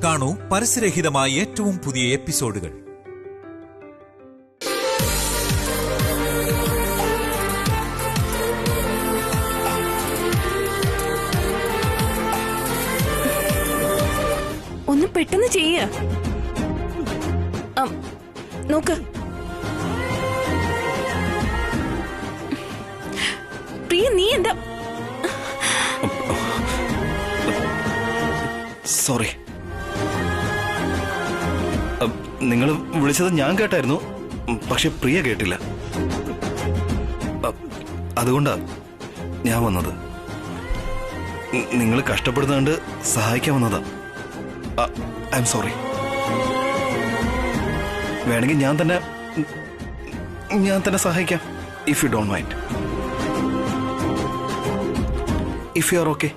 കാണൂ പരസ്യരഹിതമായ ഏറ്റവും പുതിയ എപ്പിസോഡുകൾ. ഒന്ന് പെട്ടെന്ന് ചെയ്യ. നോക്ക് പ്രിയ, നീ എന്താ? സോറി, നിങ്ങൾ വിളിച്ചത് ഞാൻ കേട്ടായിരുന്നു, പക്ഷെ പ്രിയ കേട്ടില്ല. അതുകൊണ്ടാ ഞാൻ വന്നത്. നിങ്ങൾ കഷ്ടപ്പെടുന്നതുകൊണ്ട് സഹായിക്കാൻ വന്നതാ. I'm sorry. വേണമെങ്കിൽ ഞാൻ തന്നെ സഹായിക്കാം, if you don't mind, if you are okay.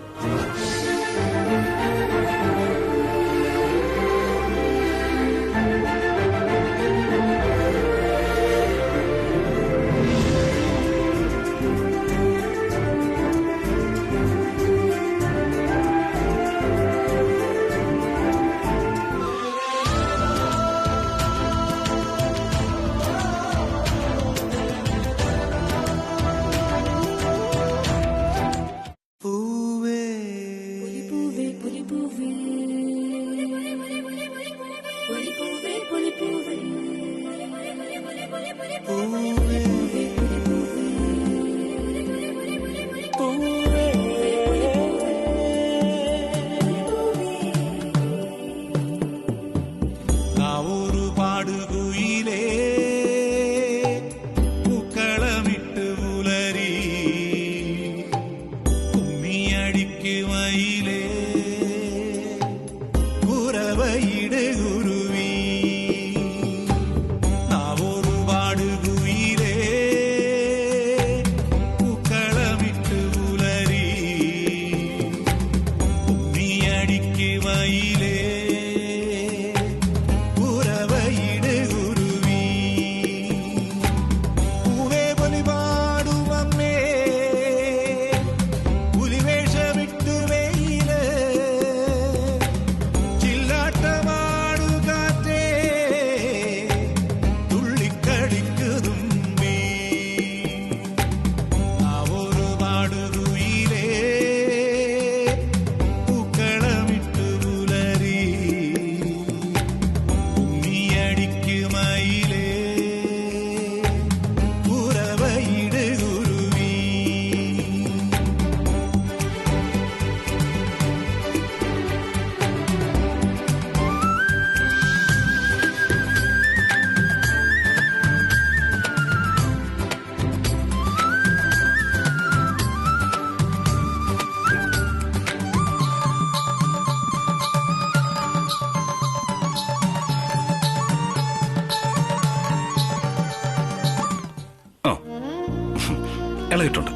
ഇളകിയിട്ടുണ്ട്.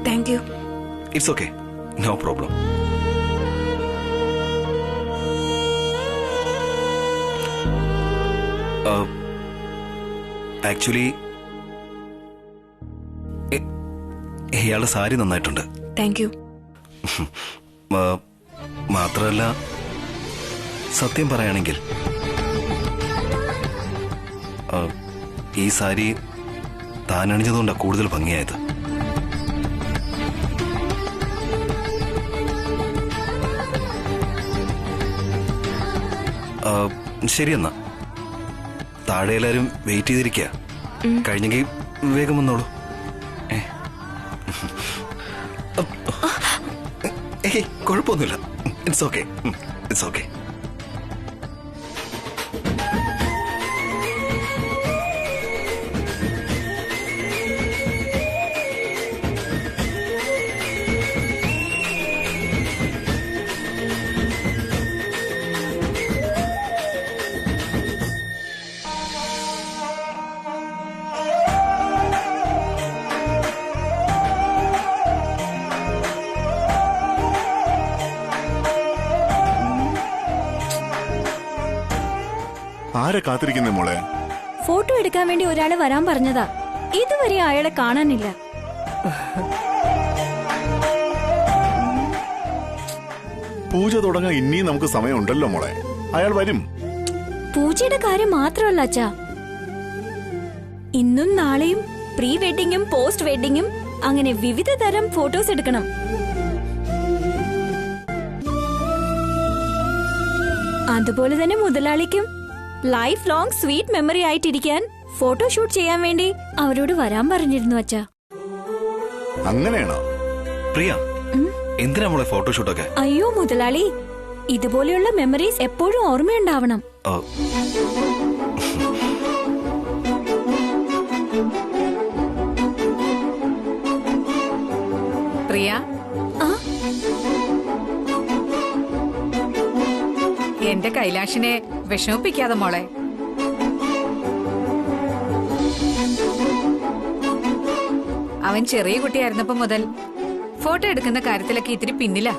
Thank you. It's okay, no problem. Actually ഇയാളുടെ സാരി നന്നായിട്ടുണ്ട്. Thank you. മാത്രമല്ല, സത്യം പറയുകയാണെങ്കിൽ ഈ സാരി താൻ അണിഞ്ഞതുകൊണ്ടാണ് കൂടുതൽ ഭംഗിയായത്. ശരിയെന്നാ, താഴെ എല്ലാവരും വെയിറ്റ് ചെയ്തിരിക്കുക. കഴിഞ്ഞെങ്കിൽ വേഗം വന്നോളൂ. കുഴപ്പമൊന്നുമില്ല. It's okay, it's okay. ആരെ കാത്തിരിക്കുന്നേ മോളെ? ഫോട്ടോ എടുക്കാൻ വേണ്ടി ഒരാള് വരാൻ പറഞ്ഞതാ. ഇതുവരെ അയാളെ കാണാനില്ല. പൂജ തുടങ്ങാൻ ഇനിയും നമുക്ക് സമയമുണ്ടല്ലോ മോളെ. അയാൾ വരും. പൂജയുടെ കാര്യം മാത്രമല്ല അച്ഛാ, ഇന്നും നാളെയും പ്രീ വെഡിങ്ങും പോസ്റ്റ് വെഡിങ്ങും അങ്ങനെ വിവിധ തരം ഫോട്ടോസ് എടുക്കണം. അതുപോലെ തന്നെ മുതലാളിക്കും ലൈഫ് ലോങ് സ്വീറ്റ് മെമ്മറി ആയിട്ടിരിക്കാൻ ഫോട്ടോഷൂട്ട് ചെയ്യാൻ വേണ്ടി അവരോട് വരാൻ പറഞ്ഞിരുന്നു അച്ഛാ. അങ്ങനെയാണോ? പ്രിയ, എന്തിനാ മോളെ ഫോട്ടോഷൂട്ടൊക്കെ? അയ്യോ മുതലാളി, ഇതുപോലെയുള്ള മെമ്മറീസ് എപ്പോഴും ഓർമ്മയുണ്ടാവണം. പ്രിയ, എന്റെ കൈലാഷിനെ വിഷമിപ്പിക്കാതെ മോളെ. അവൻ ചെറിയ കുട്ടിയായിരുന്നപ്പോ മുതൽ ഫോട്ടോ എടുക്കുന്ന കാര്യത്തിലൊക്കെ ഇത്തിരി പിന്നില്ല.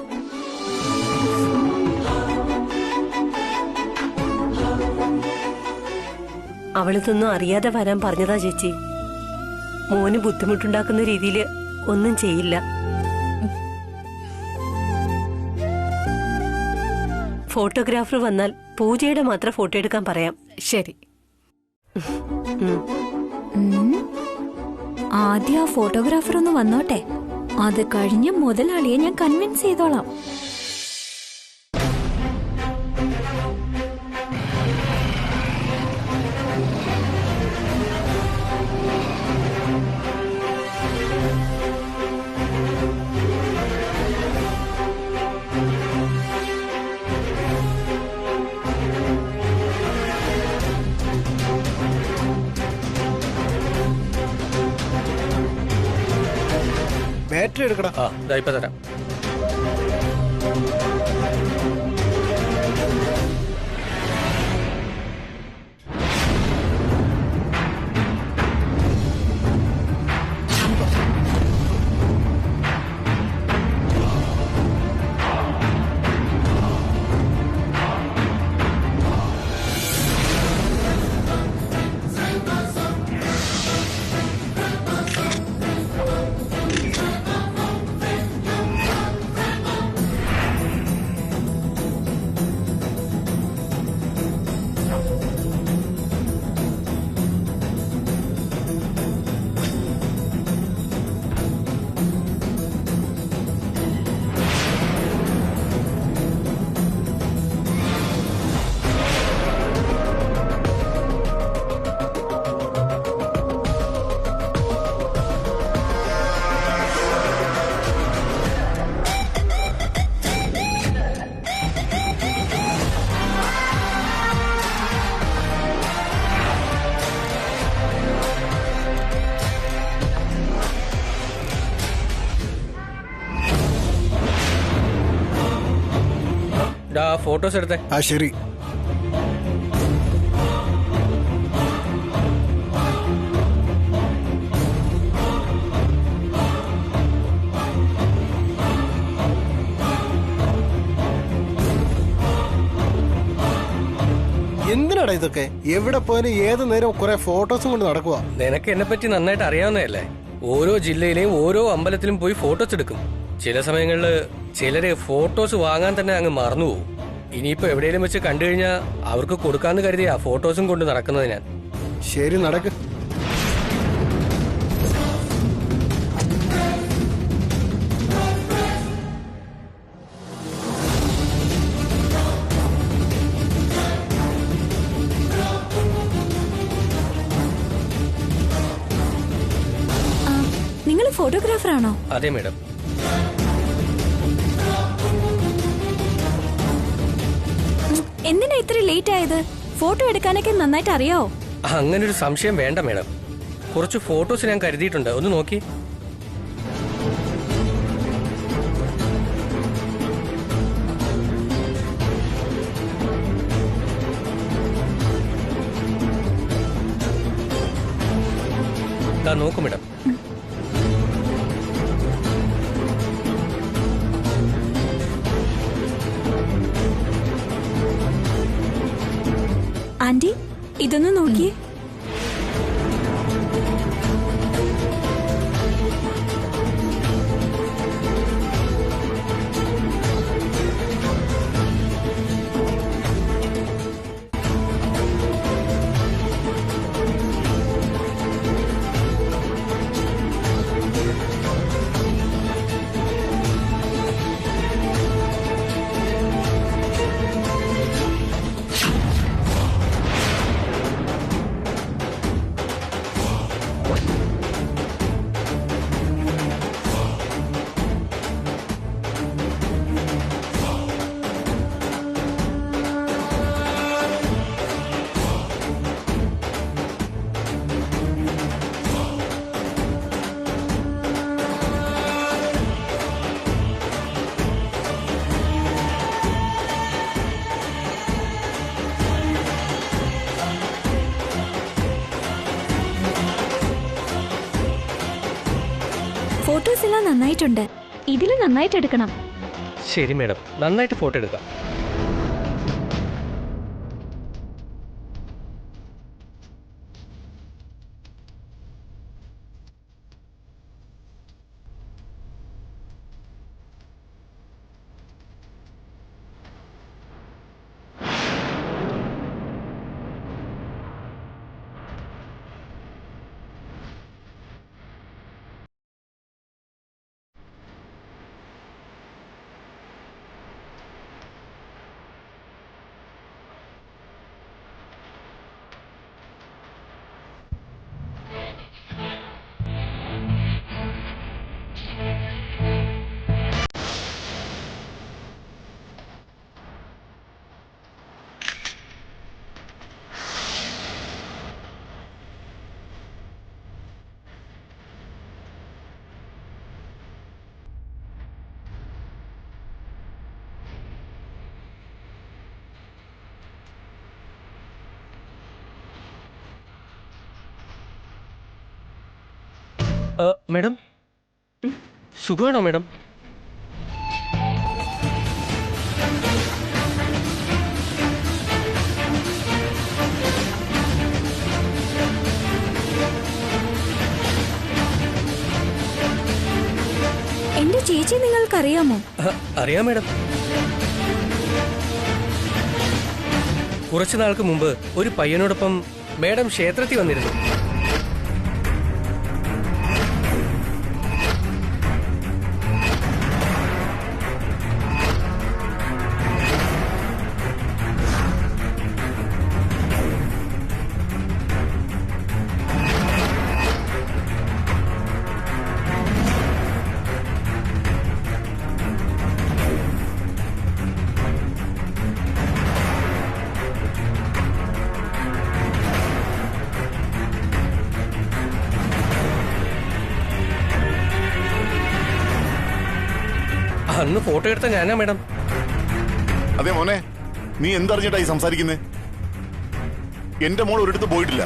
അവളിതൊന്നും അറിയാതെ വരാൻ പറഞ്ഞതാ ചേച്ചി. മോന് ബുദ്ധിമുട്ടുണ്ടാക്കുന്ന രീതിയിൽ ഒന്നും ചെയ്യില്ല. ഫോട്ടോഗ്രാഫർ വന്നാൽ പൂജയുടെ മാത്രം ഫോട്ടോ എടുക്കാൻ പറയാം. ശരി. ആദ്യം ആ ഫോട്ടോഗ്രാഫർ ഒന്ന് വന്നോട്ടെ, അത് കഴിഞ്ഞ് മുതലാളിയെ ഞാൻ കൺവിൻസ് ചെയ്തോളാം. ബാറ്ററി എടുക്കണം. ഇപ്പൊ തരാം. ഫോട്ടോസ് എടുത്തേ. ശരി. എന്തിനാടാ ഇതൊക്കെ? എവിടെ പോയാലും ഏത് നേരം കുറെ ഫോട്ടോസും കൊണ്ട് നടക്കുക. നിനക്ക് എന്നെ പറ്റി നന്നായിട്ട് അറിയാവുന്നതല്ലേ. ഓരോ ജില്ലയിലെയും ഓരോ അമ്പലത്തിലും പോയി ഫോട്ടോസ് എടുക്കും. ചില സമയങ്ങളില് ചിലര് ഫോട്ടോസ് വാങ്ങാൻ തന്നെ അങ്ങ് മറന്നുപോകും. ഇനിയിപ്പോ എവിടെയെങ്കിലും വെച്ച് കണ്ടു കഴിഞ്ഞാൽ അവർക്ക് കൊടുക്കാന്ന് കരുതിയാ ഫോട്ടോസും കൊണ്ട് നടക്കുന്നത് ഞാൻ. ശരി, നടക്ക്. നിങ്ങൾ ഫോട്ടോഗ്രാഫറാണോ? അതെ മേഡം. എന്തിനാ ഇത്ര ലേറ്റ് ആയത്? ഫോട്ടോ എടുക്കാനൊക്കെ നന്നായിട്ട് അറിയാവോ? അങ്ങനൊരു സംശയം വേണ്ട മേഡം. കുറച്ച് ഫോട്ടോസ് ഞാൻ കരുതിയിട്ടുണ്ട്, ഒന്ന് നോക്കി. നോക്കൂ മേഡം. ആന്റി, ഇതൊന്ന് നോക്കിയേ. എല്ലാം നന്നായിട്ടുണ്ട്. ഇതിൽ നന്നായിട്ട് എടുക്കണം. ശരി മേഡം, നന്നായിട്ട് ഫോട്ടോ എടുക്കാം. മേഡം, സുഖമാണോ മേഡം? എന്റെ ചേച്ചി നിങ്ങൾക്കറിയാമോ? അറിയാം മേഡം. കുറച്ചു നാൾക്ക് മുമ്പ് ഒരു പയ്യനോടൊപ്പം മേഡം ക്ഷേത്രത്തിൽ വന്നിരുന്നു. അന്ന് ഫോട്ടോ എടുത്ത ഞാനാ മേഡം. അതെ മോനെ, നീ എന്തറിഞ്ഞിട്ടായി സംസാരിക്കുന്നേ? എന്റെ മോൾ ഒരിടത്ത് പോയിട്ടില്ല.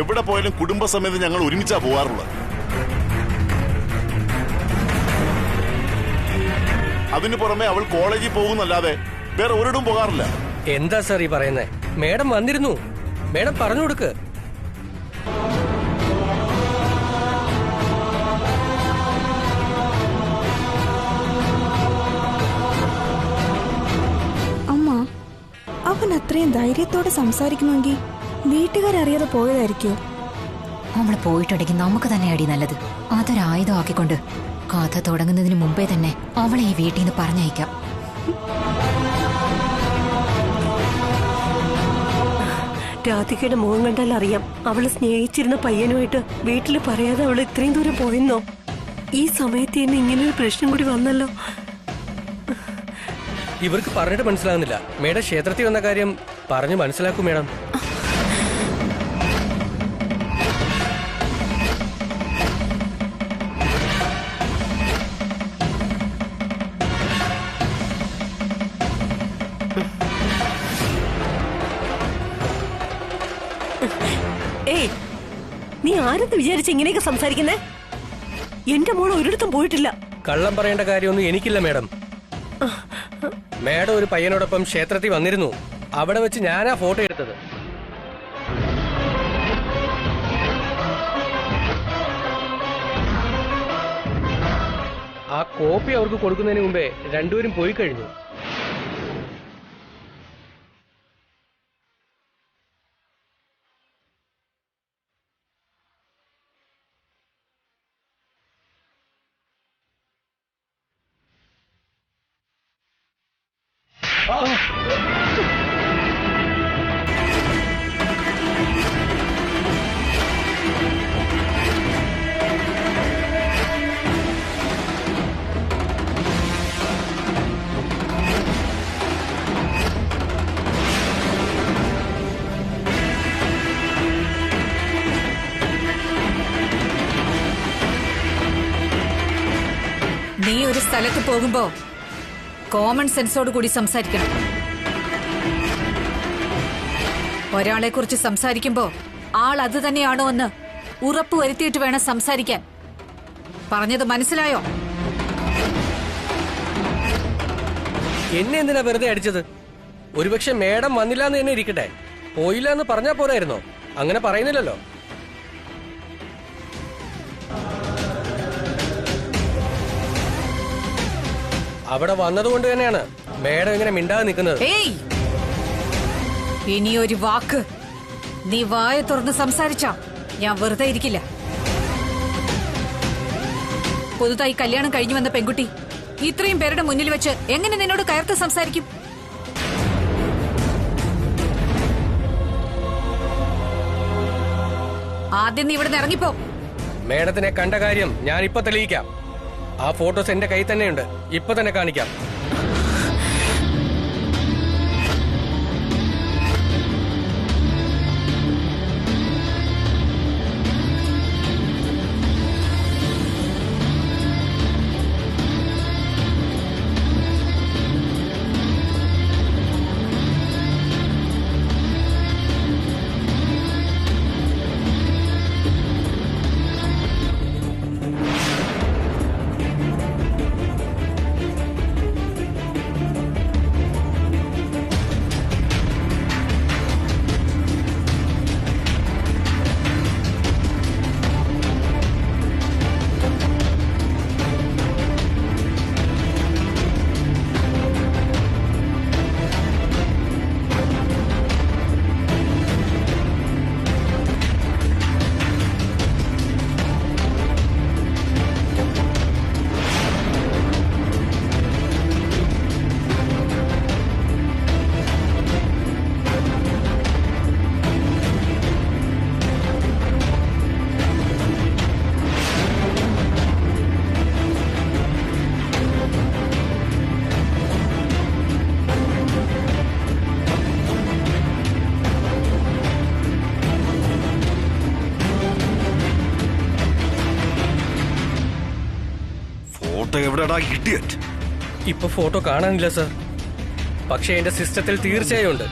എവിടെ പോയാലും കുടുംബസമേതം ഞങ്ങൾ ഒരുമിച്ചാ പോവാറുള്ളത്. അതിനു പുറമെ അവൾ കോളേജിൽ പോകുന്നല്ലാതെ വേറെ ഒരിടവും പോകാറില്ല. എന്താ സാർ ഈ പറയുന്നേ? മേഡം വന്നിരുന്നു, മേഡം പറഞ്ഞു കൊടുക്ക്. അവൻ അത്രയും ധൈര്യത്തോടെ സംസാരിക്കുമെങ്കിൽ വീട്ടുകാരറിയാതെ പോയതായിരിക്കോ? അവള് പോയിട്ടുണ്ടെങ്കിൽ നമുക്ക് തന്നെ അടി നല്ലത്. അതൊരായുധമാക്കിക്കൊണ്ട് കഥ തുടങ്ങുന്നതിന് മുമ്പേ തന്നെ അവളെ ഈ വീട്ടിൽ നിന്ന് പറഞ്ഞയക്കാം. രാധികയുടെ മുഖം കണ്ടാൽ അറിയാം അവള് സ്നേഹിച്ചിരുന്ന പയ്യനുമായിട്ട് വീട്ടിൽ പറയാതെ അവള് ഇത്രയും ദൂരം പോയെന്നോ. ഈ സമയത്ത് തന്നെ ഇങ്ങനൊരു പ്രശ്നം കൂടി വന്നല്ലോ. ഇവർക്ക് പറഞ്ഞിട്ട് മനസ്സിലാകുന്നില്ല. മേഡം ക്ഷേത്രത്തിൽ വന്ന കാര്യം പറഞ്ഞു മനസ്സിലാക്കൂ മേഡം. ഏയ്, നീ ആരെന്ന് വിചാരിച്ച് ഇങ്ങനെയൊക്കെ സംസാരിക്കുന്നേ? എന്റെ മോൾ ഒരിടത്തും പോയിട്ടില്ല. കള്ളം പറയേണ്ട കാര്യമൊന്നും എനിക്കില്ല മേഡം. മേഡം ഒരു പയ്യനോടൊപ്പം ക്ഷേത്രത്തിൽ വന്നിരുന്നു. അവിടെ വെച്ച് ഞാനാ ഫോട്ടോ എടുത്തത്. ആ കോപ്പി അവർക്ക് കൊടുക്കുന്നതിന് മുമ്പേ രണ്ടുപേരും പോയി കഴിഞ്ഞു. നീ ഒരു സ്ഥലത്ത് പോകുമ്പോ കോമൺ സെൻസോട് കൂടി സംസാരിക്കണം. ഒരാളെ കുറിച്ച് സംസാരിക്കുമ്പോ ആൾ അത് തന്നെയാണോ എന്ന് ഉറപ്പുവരുത്തിയിട്ട് വേണം സംസാരിക്കാൻ. പറഞ്ഞത് മനസ്സിലായോ? എന്നെ എന്തിനാ വെറുതെ അടിച്ചത്? ഒരുപക്ഷെ മേഡം വന്നില്ല എന്ന് തന്നെ ഇരിക്കട്ടെ, പോയില്ല എന്ന് പറഞ്ഞാ പോരായിരുന്നോ? അങ്ങനെ പറയുന്നില്ലല്ലോ. അവിടെ വന്നതുകൊണ്ട് തന്നെയാണ് മേഡം ഇങ്ങനെ മിണ്ടാതെ നിൽക്കുന്നത്. ഏയ്, ഇനി ഒരു വാക്ക് നീ വായ തുറന്ന് സംസാരിച്ചാ ഞാൻ വെറുതെ ഇരിക്കില്ല. പുതുതായി കല്യാണം കഴിഞ്ഞു വന്ന പെൺകുട്ടി ഇത്രയും പേരുടെ മുന്നിൽ വെച്ച് എങ്ങനെ നിന്നോട് കയർത്ത് സംസാരിക്കും? ആദ്യം നീ ഇവിടെ ഇറങ്ങിപ്പോ. മേഡത്തിനെ കണ്ട കാര്യം ഞാൻ ഇപ്പൊ തെളിയിക്കാം. ആ ഫോട്ടോസ് എന്റെ കയ്യിൽ തന്നെയുണ്ട്, ഇപ്പൊ തന്നെ കാണിക്കാം. ഫോട്ടോ എവിടെടാ ഇഡിയറ്റ്? ഇപ്പൊ ഫോട്ടോ കാണാനില്ല സർ, പക്ഷെ എന്റെ സിസ്റ്റത്തിൽ തീർച്ചയായും ഉണ്ട്.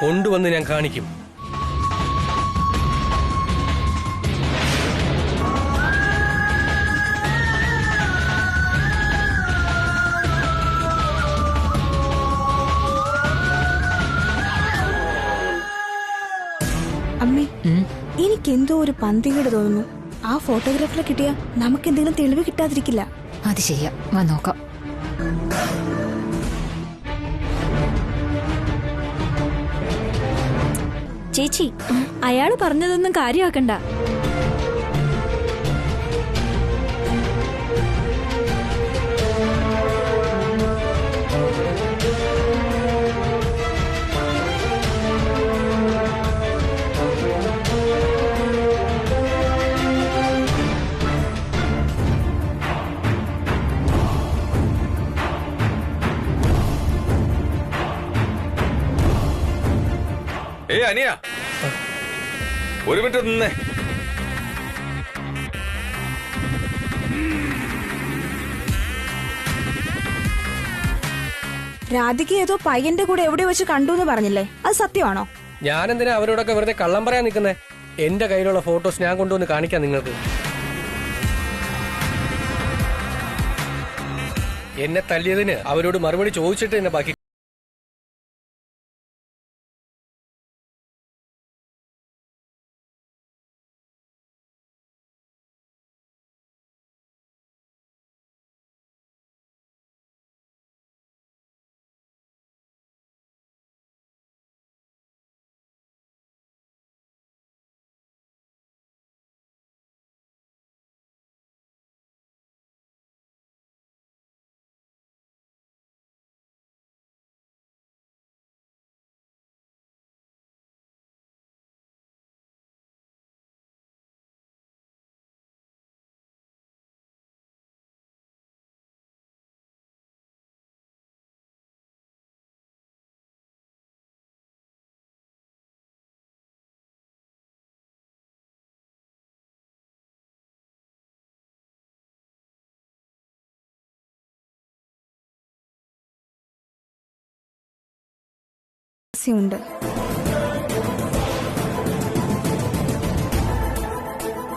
കൊണ്ടുവന്ന് ഞാൻ കാണിക്കും. അമ്മേ, എനിക്കെന്തോ ഒരു പന്തികേട് തോന്നുന്നു. ആ ഫോട്ടോഗ്രാഫറെ കിട്ടിയാ നമുക്ക് എന്തെങ്കിലും തെളിവ് കിട്ടാതിരിക്കില്ല. അത് ശരിയാ, വാ നോക്കാം. ചേച്ചി, അയാള് പറഞ്ഞതൊന്നും കാര്യമാക്കണ്ട. അനിയ, ഒരു മിനിറ്റ് നിന്നേ. രാധിക ഏതോ പയ്യന്റെ കൂടെ എവിടെ വെച്ച് കണ്ടു എന്ന് പറഞ്ഞില്ലേ, അത് സത്യമാണോ? ഞാൻ എന്തിനാ അവരോടൊക്കെ വെറുതെ കള്ളം പറയാൻ നിൽക്കുന്നേ? എന്റെ കയ്യിലുള്ള ഫോട്ടോസ് ഞാൻ കൊണ്ടുവന്ന് കാണിക്കാം നിങ്ങൾക്ക്. എന്നെ തല്ലിയതിന് അവരോട് മറുപടി ചോദിച്ചിട്ട് എന്നെ ബാക്കി രഹസ്യമുണ്ട്.